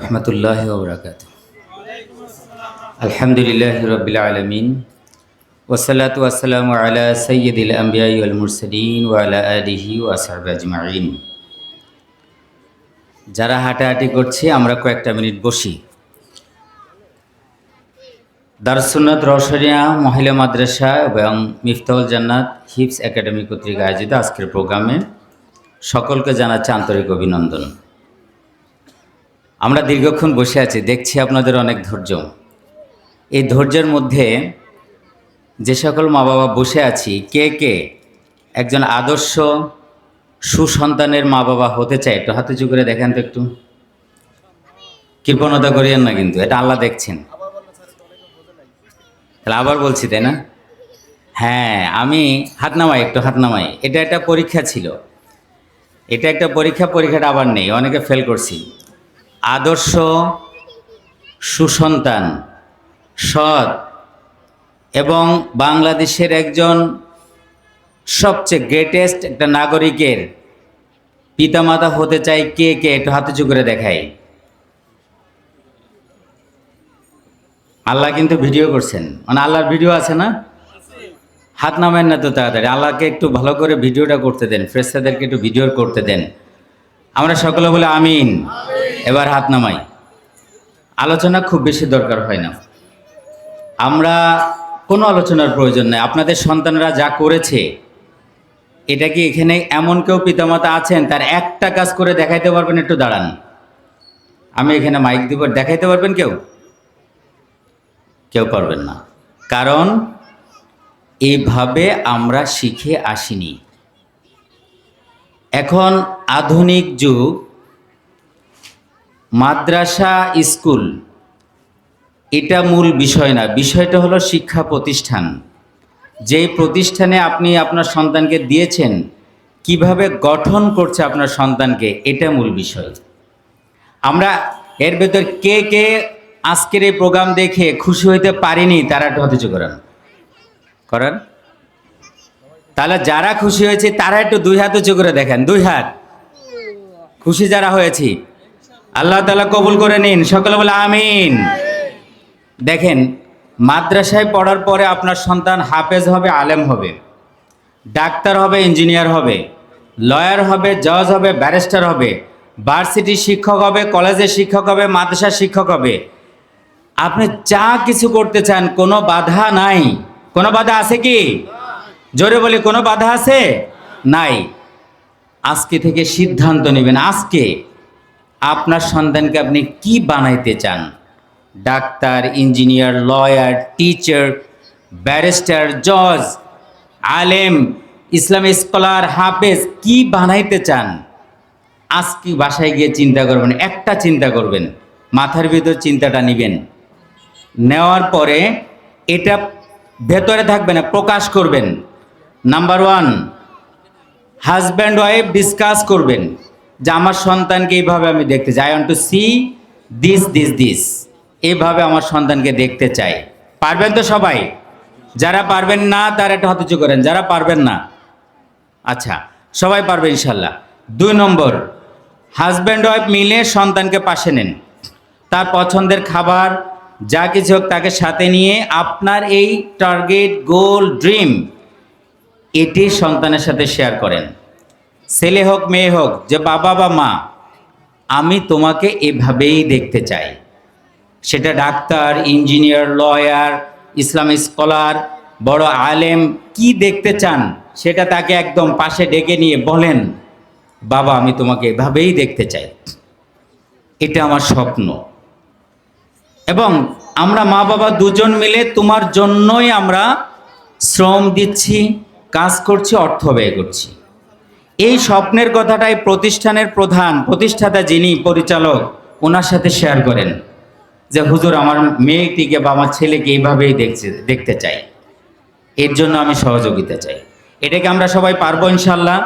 রহমতুল্লাহি ওয়া বারাকাতুহু। আলহামদুলিল্লাহি রাব্বিল আলামিন ওয়াসসালাতু ওয়াসসালামু আলা সাইয়্যিদিল আমবিয়াই ওয়াল মুরসালিন ওয়া আলা আলিহি ওয়া আসহাবিহি আজমাইন। যারা হাঁটাহাঁটি করছি আমরা কয়েকটা মিনিট বসি। দারুস সুন্নাত রওশনিয়া মহিলা মাদ্রাসা এবং মিফতাহুল জান্নাত হিফজ একাডেমি কর্তৃক আয়োজিত আজকের প্রোগ্রামে সকলকে জানাচ্ছি আন্তরিক অভিনন্দন। আমরা দীর্ঘক্ষণ বসে আছি, দেখছি আপনাদের অনেক ধৈর্য। এই ধৈর্যের মধ্যে যে সকল মা বাবা বসে আছি, কে কে একজন আদর্শ সুসন্তানের মা বাবা হতে চায় একটু হাতে উঁচু করে দেখেন তো। একটু কৃপণতা করিয়েন না, কিন্তু এটা আল্লাহ দেখছেন। তাহলে আবার বলছি, তাই না? হ্যাঁ, আমি হাত নামাই, একটু হাত নামাই। এটা একটা পরীক্ষা ছিল, এটা একটা পরীক্ষাটা আবার নেই, অনেকে ফেল করছি। আদর্শ সুসন্তান, সৎ এবং বাংলাদেশের একজন সবচেয়ে গ্রেটেস্ট একটা নাগরিকের পিতামাতা হতে চাই কে কে একটু হাত উঁচু করে দেখাই। আল্লাহ কিন্তু ভিডিও করছেন, মানে আল্লাহর ভিডিও আছে না? হাত নামেন না তো তাড়াতাড়ি, আল্লাহকে একটু ভালো করে ভিডিওটা করতে দেন, ফেরেশতাদেরকে একটু ভিডিও করতে দেন। আমরা সকলে বলে আমিন। এবার হাত নামাই। আলোচনা খুব বেশি দরকার হয় না, আমরা কোনো আলোচনার প্রয়োজন নেই। আপনাদের সন্তানরা যা করেছে, এটা কি এখানে এমন কেউ পিতামাতা আছেন তার একটা কাজ করে দেখাইতে পারবেন? একটু দাঁড়ান, আমি এখানে মাইক দিব, দেখাইতে পারবেন? কেউ পারবেন না, কারণ এইভাবে আমরা শিখে আসিনি। এখন আধুনিক যুগ, মাদ্রাসা স্কুল এটা মূল বিষয় না, বিষয়টা হলো শিক্ষা প্রতিষ্ঠান। যেই প্রতিষ্ঠানে আপনি আপনার সন্তানকে দিয়েছেন, কিভাবে গঠন করছে আপনার সন্তানকে, এটা মূল বিষয়। আমরা এর ভেতর কে কে আজকের এই প্রোগ্রাম দেখে খুশি হইতে পারিনি, তারা একটু হাত উঁচু করেন। তাহলে যারা খুশি হয়েছে তারা একটু দুই হাত উঁচু করে দেখেন, দুই হাত। খুশি যারা হয়েছি, আল্লাহ তাআলা কবুল করে নিন, সকলে বলে আমিন। দেখেন, মাদ্রাসায় পড়ার পরে আপনার সন্তান হাফেজ হবে, আলেম হবে, ডাক্তার হবে, ইঞ্জিনিয়ার হবে, লয়ার হবে, জজ হবে, ব্যারিস্টার হবে, ভার্সিটির শিক্ষক হবে, কলেজের শিক্ষক হবে, মাদ্রাসার শিক্ষক হবে। আপনি যা কিছু করতে চান, কোনো বাধা নাই। কোনো বাধা আছে কি? জোরে বলি, কোনো বাধা আছে? নাই। আজকে থেকে সিদ্ধান্ত নেবেন, আজকে আপনার সন্তানকে আপনি কি বানাইতে চান। Doctor, engineer, lawyer, teacher, barrister, জজ, আলেম, ইসলামিক স্কলার, হাফেজ, কি বানাইতে চান? আজকে বাসায় গিয়ে চিন্তা করবেন, একটা চিন্তা করবেন, মাথার ভিতর চিন্তাটা নেবেন। নেওয়ার পরে এটা ভেতরে থাকবে না, প্রকাশ করবেন। নাম্বার 1, হাজব্যান্ড ওয়াইফ ডিসকাস করবেন যে আমার সন্তানকে এইভাবে আমি দেখতে চাই, I want to C this, এইভাবে আমার সন্তানকে দেখতে চাই। পারবেন তো সবাই? যারা পারবেন না তারা একটা হাত উঁচু করেন, যারা পারবেন না। আচ্ছা, সবাই পারবে ইনশাল্লাহ। 2 নম্বর, হাজব্যান্ড ওয়াইফ মিলে সন্তানকে পাশে নেন, তার পছন্দের খাবার যা কিছু হোক তাকে সাথে নিয়ে আপনার এই টার্গেট, গোল, ড্রিম এটি সন্তানের সাথে শেয়ার করেন। ছেলে হোক মেয়ে হোক, যে বাবা বা মা, আমি তোমাকে এভাবেই দেখতে চাই। সেটা doctor, engineer, lawyer, Islamic scholar, বড় আলেম, কি দেখতে চান সেটা তাকে একদম পাশে ডেকে নিয়ে বলেন, বাবা আমি তোমাকে এভাবেই দেখতে চাই, এটা আমার স্বপ্ন। এবং আমরা মা বাবা দুজন মিলে তোমার জন্যই আমরা শ্রম দিচ্ছি, কাজ করছি, অর্থ ব্যয় করছি। এই স্বপ্নের কথাটাই প্রতিষ্ঠানের প্রধান, প্রতিষ্ঠাতা যিনি পরিচালক, ওনার সাথে শেয়ার করেন যে হুজুর আমার মেয়েটিকে বা আমার ছেলেকে এইভাবেই দেখতে চাই, এর জন্য আমি সহযোগিতা চাই। এটাকে আমরা সবাই পারবো ইনশাল্লাহ?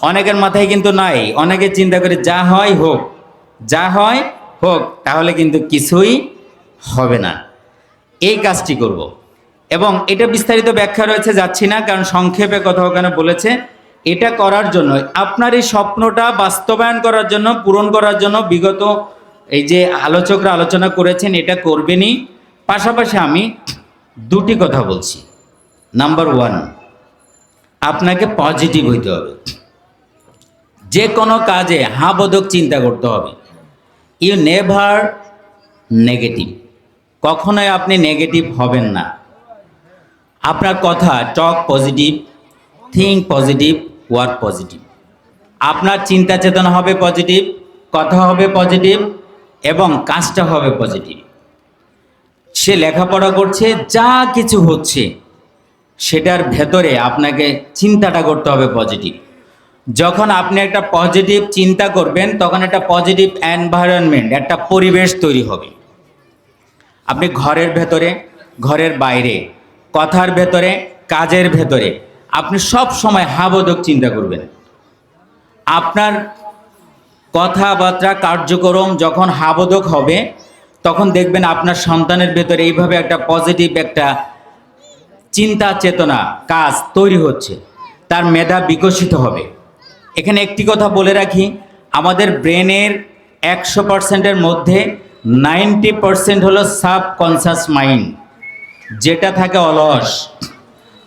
অনেকের মাথায় কিন্তু নাই, অনেকে চিন্তা করে যা হয় হোক, যা হয় হোক, তাহলে কিন্তু কিছুই হবে না। এই কাজটি করব এবং এটা বিস্তারিত ব্যাখ্যা রয়েছে, যাচ্ছি না, কারণ সংক্ষেপে কথা ওখানে বলেছে। এটা করার জন্য, আপনার এই স্বপ্নটা বাস্তবায়ন করার জন্য, পূরণ করার জন্য বিগত এই যে আলোচকরা আলোচনা করেছেন এটা করবেনই, পাশাপাশি আমি দুটি কথা বলছি। নাম্বার ওয়ান, আপনাকে পজিটিভ হইতে হবে। যে কোনো কাজে হাবোধক চিন্তা করতে হবে। ইউ নেভার নেগেটিভ, কখনোই আপনি নেগেটিভ হবেন না। আপনার কথা talk positive, think positive, work positive. আপনার চিন্তা চেতনা হবে পজিটিভ, কথা হবে পজিটিভ এবং কাজটা হবে পজিটিভ। সে লেখাপড়া করছে, যা কিছু হচ্ছে সেটার ভেতরে আপনাকে চিন্তাটা করতে হবে পজিটিভ। যখন আপনি একটা পজিটিভ চিন্তা করবেন তখন একটা পজিটিভ এনভায়রনমেন্ট, একটা পরিবেশ তৈরি হবে। আপনি ঘরের ভেতরে, ঘরের বাইরে, কথার ভেতরে, কাজের ভেতরে আপনি সব সময় হাবোধক চিন্তা করবেন। আপনার কথাবার্তা কার্যক্রম যখন হাবোধক হবে তখন দেখবেন আপনার সন্তানের ভেতরে এইভাবে একটা পজিটিভ একটা চিন্তা চেতনা কাজ তৈরি হচ্ছে, তার মেধা বিকশিত হবে। এখানে একটি কথা বলে রাখি, আমাদের ব্রেনের 100%-এর মধ্যে 90% হলো সাবকনশাস মাইন্ড, যেটা থাকে অলস।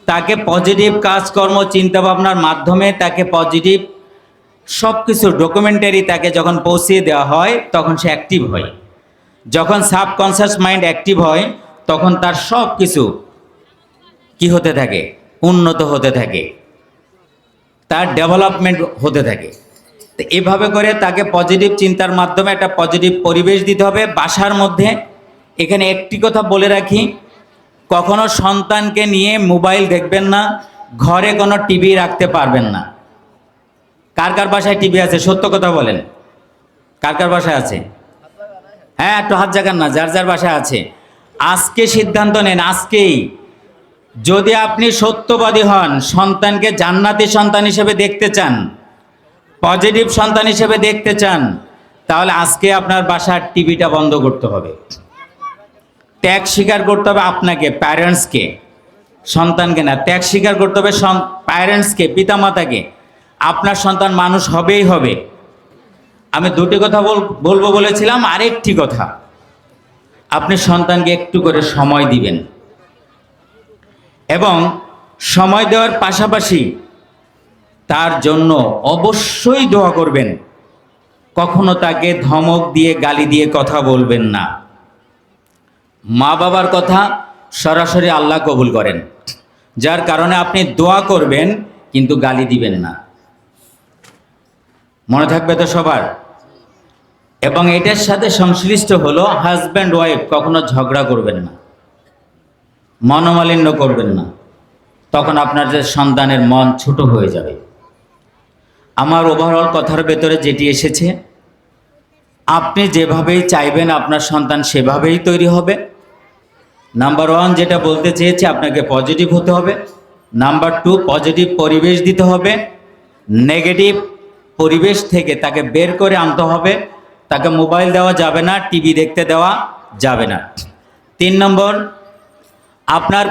তাকে পজিটিভ কাজকর্ম চিন্তাভাবনার মাধ্যমে তাকে পজিটিভ সব কিছু ডকুমেন্টারি তাকে যখন পৌঁছিয়ে দেওয়া হয় তখন সে অ্যাক্টিভ হয়। যখন সাবকনশাস মাইন্ড অ্যাক্টিভ হয় তখন তার সব কিছু কি হতে থাকে, উন্নত হতে থাকে, তার ডেভেলপমেন্ট হতে থাকে। তো এভাবে করে তাকে পজিটিভ চিন্তার মাধ্যমে একটা পজিটিভ পরিবেশ দিতে হবে বাসার মধ্যে। এখানে একটি কথা বলে রাখি, কখনো সন্তানকে নিয়ে মোবাইল দেখবেন না, ঘরে কোনো টিভি রাখতে পারবেন না। কার কার বাসায় টিভি আছে সত্য কথা বলেন, কার কার বাসায় আছে? হ্যাঁ, একটু হাত জাগান না, যার যার বাসায় আছে। আজকে সিদ্ধান্ত নেন, আজকেই। যদি আপনি সত্যবাদী হন, সন্তানকে জান্নাতি সন্তান হিসেবে দেখতে চান, পজিটিভ সন্তান হিসেবে দেখতে চান, তাহলে আজকে আপনার বাসার টিভিটা বন্ধ করতে হবে। ত্যাগ স্বীকার করতে হবে আপনাকে, প্যারেন্টসকে, সন্তানকে না। ত্যাগ স্বীকার করতে হবে প্যারেন্টসকে, পিতামাতাকে। আপনার সন্তান মানুষ হবেই হবে। আমি দুটি কথা বলবো বলেছিলাম, আরেকটি কথা, আপনি সন্তানকে একটু করে সময় দিবেন এবং সময় দেওয়ার পাশাপাশি তার জন্য অবশ্যই দোয়া করবেন। কখনো তাকে ধমক দিয়ে গালি দিয়ে কথা বলবেন না। মা বাবার কথা সরাসরি আল্লাহ কবুল করেন, যার কারণে আপনি দোয়া করবেন কিন্তু গালি দিবেন না। মনে থাকবে তো সবার? এবং এটার সাথে সংশ্লিষ্ট হলো হাজব্যান্ড ওয়াইফ কখনো ঝগড়া করবেন না, মনোমালিন্য করবেন না, তখন আপনার যে সন্তানের মন ছোট হয়ে যাবে। আমার ওভারঅল কথার ভেতরে যেটি এসেছে, আপনি যেভাবেই চাইবেন আপনার সন্তান সেভাবেই তৈরি হবে। নাম্বার ওয়ান যেটা বলতে চেয়েছি, আপনাকে পজিটিভ হতে হবে। নাম্বার টু, পজিটিভ পরিবেশ দিতে হবে। নেগেটিভ পরিবেশ থেকে তাকে বের করে আনতে হবে। তাকে মোবাইল দেওয়া যাবে না, টিভি দেখতে দেওয়া যাবে না। 3 নম্বর, আপনার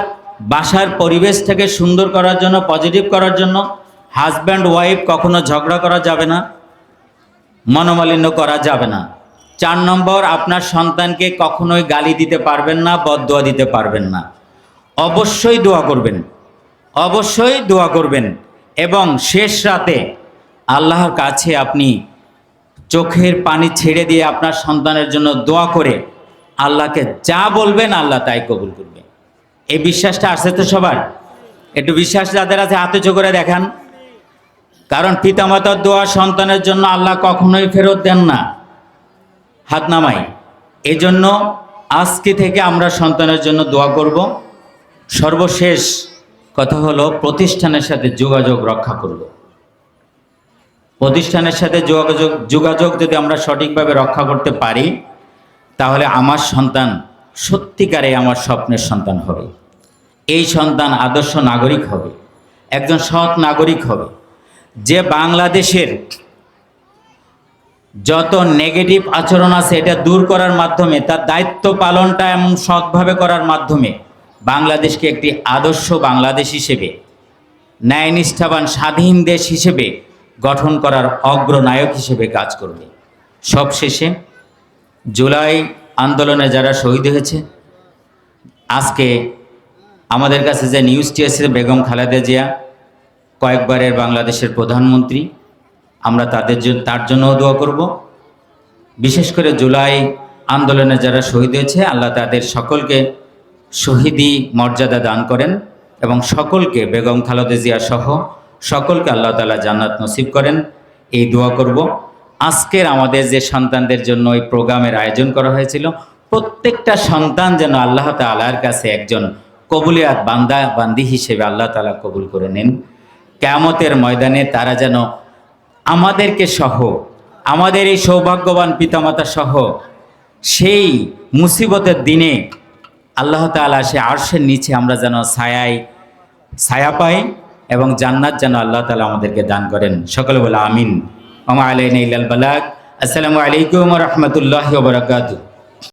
বাসার পরিবেশটাকে সুন্দর করার জন্য, পজিটিভ করার জন্য হাজব্যান্ড ওয়াইফ কখনো ঝগড়া করা যাবে না, মনোমালিন্য করা যাবে না। 4 নম্বর, আপনার সন্তানকে কখনোই গালি দিতে পারবেন না, বদদোয়া দিতে পারবেন না। অবশ্যই দোয়া করবেন, অবশ্যই দোয়া করবেন। এবং শেষ রাতে আল্লাহর কাছে আপনি চোখের পানি ছেড়ে দিয়ে আপনার সন্তানের জন্য দোয়া করে আল্লাহকে যা বলবেন আল্লাহ তাই কবুল করবে। এই বিশ্বাসটা আসছে তো সবার? একটু বিশ্বাস যাদের আছে হাতে চোখ করে দেখান। কারণ পিতামাতার দোয়া সন্তানের জন্য আল্লাহ কখনোই ফেরত দেন না। হাত নামাই। এই জন্য আজকে থেকে আমরা সন্তানের জন্য দোয়া করব। সর্বশেষ কথা হলো, প্রতিষ্ঠানের সাথে যোগাযোগ রক্ষা করব। প্রতিষ্ঠানের সাথে যোগাযোগ যদি আমরা সঠিকভাবে রক্ষা করতে পারি, তাহলে আমার সন্তান সত্যিকারে আমার স্বপ্নের সন্তান হবে। এই সন্তান আদর্শ নাগরিক হবে, একজন সৎ নাগরিক হবে, যে বাংলাদেশের যত নেগেটিভ আচরণ আছে এটা দূর করার মাধ্যমে, তার দায়িত্ব পালনটা এমন সৎভাবে করার মাধ্যমে বাংলাদেশকে একটি আদর্শ বাংলাদেশ হিসেবে, ন্যায়নিষ্ঠাবান স্বাধীন দেশ হিসেবে গঠন করার অগ্রনায়ক হিসেবে কাজ করবে। সবশেষে জুলাই আন্দোলনে যারা শহীদ হয়েছে, আজকে আমাদের কাছে যে নিউজটি এসেছে, বেগম খালেদা জিয়া কয়েকবারের বাংলাদেশের প্রধানমন্ত্রী, আমরা তার জন্যও দোয়া করব। বিশেষ করে জুলাই আন্দোলনে যারা শহীদ হয়েছে, আল্লাহ তাদের সকলকে শহীদি মর্যাদা দান করেন এবং সকলকে, বেগম খালেদা জিয়া সহ সকলকে আল্লাহ তাআলা জান্নাত নসিব করেন, এই দোয়া করব। আজকের আমাদের যে সন্তানদের জন্য এই প্রোগ্রামের আয়োজন করা হয়েছিল, প্রত্যেকটা সন্তান যেন আল্লাহ তাআলার কাছে একজন কবুলিয়াত বান্দি হিসেবে আল্লাহ তাআলা কবুল করে নেন। কিয়ামতের ময়দানে তারা যেন আমাদেরকে সহ, আমাদের এই সৌভাগ্যবান পিতামাতা সহ সেই মুসিবতের দিনে আল্লাহ তাআলা সে আরশের নিচে আমরা যেন ছায়া পাই এবং জান্নাত যেন আল্লাহ তাআলা আমাদেরকে দান করেন। সকলে বলে আমিন। ওয়া মা আলাইনা ইল্লাল বালাগ। আসসালামু আলাইকুম ওয়া রাহমাতুল্লাহি ওয়া বারাকাতুহু।